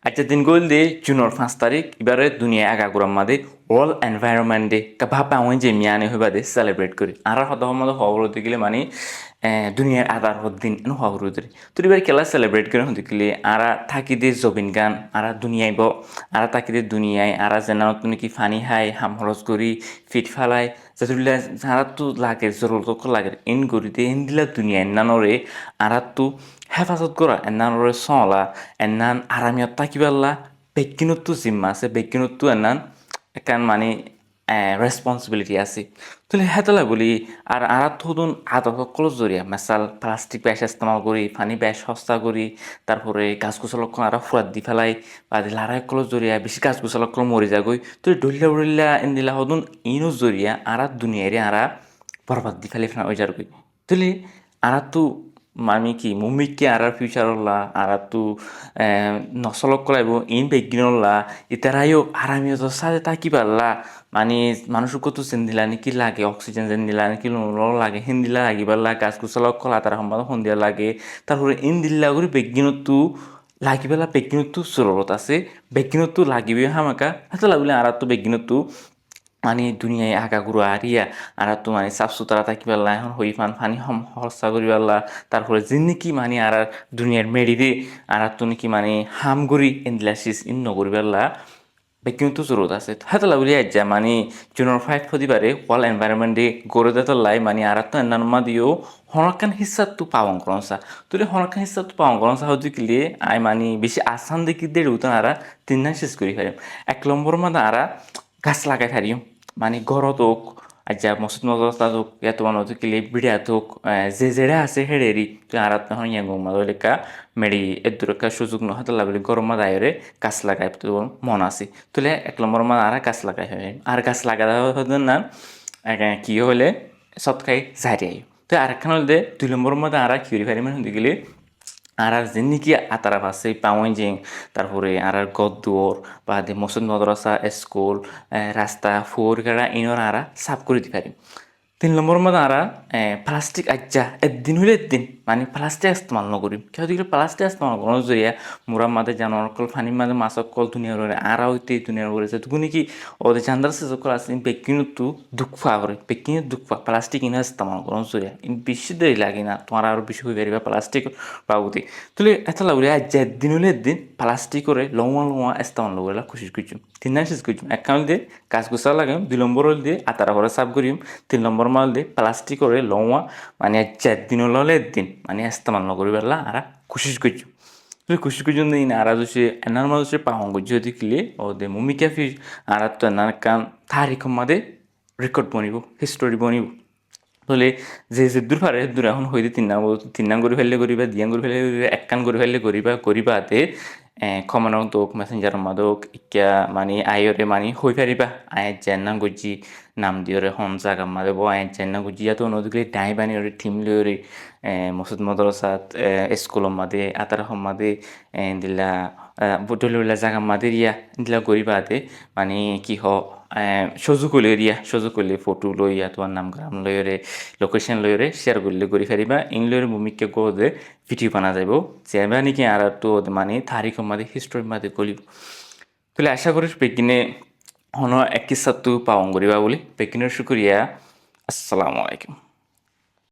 আচ্ছা দিন গল দে জুনের 5 তারিখ এবারে দুনিয়া আগাগোড়ার মাঝে ওয়ার্ল্ড এনভায়রনমেন্ট ডে ভাবে আমি যে মিয়ানে হইবা দে সেলিব্রেট করি আর হদ মতো খবর হতে গেলে মানে দুনিয়ার আদার দিন এনে খবর হতে তো এবার খেলা সেলিব্রেট করে হতে গেলে আরা থাকি দে জবিন গান আরা দুনিয়ায় আরা থাকি দে দুনিয়ায় আরা যেন তুমি কি ফানি হাই হাম খরচ করি ফিট ফালাই যাতে যারা তো লাগে জরুরত লাগে ইন করি দে ইন দিলা দুনিয়ায় নানরে আরা তো হেফাজত করা এনানরে সলা এনান আরামিয়ত থাকিবাল্লা ব্যক্তিগত জিম্মা আছে ব্যক্তিগত এনান একান মানে রেসপন্সিবিলিটি আছে তাহলে হেতলা বলি আর আরাত হদুন আদত সকল জরিয়া মেসাল প্লাস্টিক ব্যাস ইস্তেমাল করি পানি ব্যাস সস্তা করি তারপরে গাছ গোছালক্ষণ আরো ফুরাত দি ফেলাই বা লারাই কল জরিয়া বেশি গাছ গোছালক্ষণ মরি যাগই তো ডলিয়া উড়িল্লা এনদিলা হদুন ইনো জরিয়া আরা দুনিয়ারে আরা বরবাদ দি ফেলে ফেনা ওই যারগই তাহলে আরা তো আমি কি মুমিকে আর ফিউচারল্লা আর তু নসলক কলাইব ইন বেগিনল্লা ইতারাইও আরামিও তো সাথে থাকি পারলা মানে মানুষের কত চেন দিলা নাকি লাগে অক্সিজেন যেন দিলা নাকি লাগে হিন্দিলা লাগিবারলা গাছ গুছালক কলা তার সম্বাদ সন্ধিয়া লাগে তারপরে ইন দিল্লা করে বেগিনতো লাগিবেলা বেগিনতো জরুরত আছে বেগিনতো লাগিবে হামাকা হাতে লাগলে আর তো বেগিনতো মানে দুনিয়ায় আগাগুড়ো আরিয়া আর তো মানে সাফ সুতরা থাকি পারলা এখন হই ফানি হস্তা করি পারলা তারপরে জিন্দিকি মানে আর দুনিয়ার মেডিদে আর তো নাকি মানে হাম করি এন্ডলাসিস ইন নগরি পারলা কিন্তু জরুরত আছে হাতে লাগলি আজ্জা মানে জুনের 5 প্রতিবারে ওয়ার্ল্ড এনভায়রনমেন্ট ডে গড়ে দেতার লাই মানে আর তো এন্নানমা দিও হনকান হিসাব তো পাওয়াং করনসা তুলে হনকান হিসাব তো পাওয়াং করনসা হতে গেলে আই মানে বেশি আসান দেখি দে উতান আরা তিন শেষ করি ফেরিম 1 নম্বর মাদা আরা গাছ লাগাই ফেরিম মানে ঘরত হোক আজ্জা মসজিদ মদরসা হোক এত মানে হতে গেলে বিড়াত হোক যে যেটা আছে হেডেরি তুই আর তখন ইয়াঙ্গো মাদো লেখা মেডি এদুরকা সুযোগ নহাতে লাগলে গরম মাদা আয়রে গাছ লাগাই তো মন আছে তুলে 1 নম্বর মাদা আর গাছ লাগাই হয় আর গাছ লাগা হতে না কি হলে সৎকাই জারি তো আরেকখান হলে 2 নম্বর মধ্যে আর কিউরি ফারি মানে হতে গেলে আর যেনিকি আতারা আছে পাওয়াইজিং তারপরে আর গদ্দুয়ার বা মসজিদ মাদ্রাসা স্কুল রাস্তা ফুর গাড়া ইনর আরা সাফ করে দিতে পারি 3 নম্বর মধ্যে আরা প্লাস্টিক আজ্জা একদিন হইলে একদিন মানে প্লাস্টিক ইস্তেমাল নকরিম কেউ দিকে প্লাস্টিক ইস্তেমাল করার জরিয়া মুরার মাঝে জানোয়ার কল ফানির মাঝে মাছক কল দুনিয়ার করে আরা হইতে দুনিয়ার করেছে তুকুনি কি ওদের চান্দার সুযোগ করা আছে বেকিনতো দুঃখা করে বেকিনে দুঃখা প্লাস্টিক ইনা ইস্তেমাল করার জরিয়া বেশি দেরি লাগে না তোমার আরো বেশি হয়ে পারিবা প্লাস্টিক পাবতি তুলে এত লাগলে আজ্জা একদিন হইলে একদিন প্লাস্টিক করে লওয়া ইস্তেমাল লগলা খুশি করছুম 3 শেষ করছুম একাউন্ট দিয়ে গাছ গুছা লাগাম 2 নম্বর হল দিয়ে আতারা করে সাফ করিম 3 নম্বর মাল দিয়ে প্লাস্টিক করে লওয়া মানে একদিন হলে একদিন মানে ইস্তেমাল নকরি পারলা আর খুশি করছুম তুই খুশি করছুম দিন আর যদি এনার মাঝে যদি পাহন করছি যদি কিলে ও দে মুমি ক্যাফি আর তো এনার কাম তারিখ মাদে রেকর্ড বনিব হিস্টোরি বনিব বলে যে দূর পারে দূর এখন হইতে 3 নাম করে ফেললে করিবা দিয়াং করে ফেললে করিবা 1 কান করে ফেললে করিবাতে ক্ষমানো তোক মেসেঞ্জার মাদক ইকা মানে আয়রে মানে হই পারিবা আয়ের জেন্না গুজি নাম দিয়রে হন জাগা মাদে বো আয়ের জেন্না গুজি ইয়াতো নদীগুলি ডাই বানি ওরে থিম লিওরে মসজিদ মদরসাত স্কুল মাদে আতার মাদে দিলা বুটলিলা জাগা মাদে রিয়া দিলা করিবাতে মানে কি হ সুযোগ করলে ফটো লইয়া তোমার নাম গ্রাম লইরে লোকেশন লইরে শেয়ার করলে করি ফেরিবা ইন লইরে ভূমিকা গদে ভিডিও বানা যাব যেবা নাকি আর তো মানে তারিখ মাদে হিস্টোরি মাদে কলিব তাহলে আশা করি পেকিনে হন এক কিসাত পাওয়াং করিবা বলি পেকিনের শুক্রিয়া আসসালামু আলাইকুম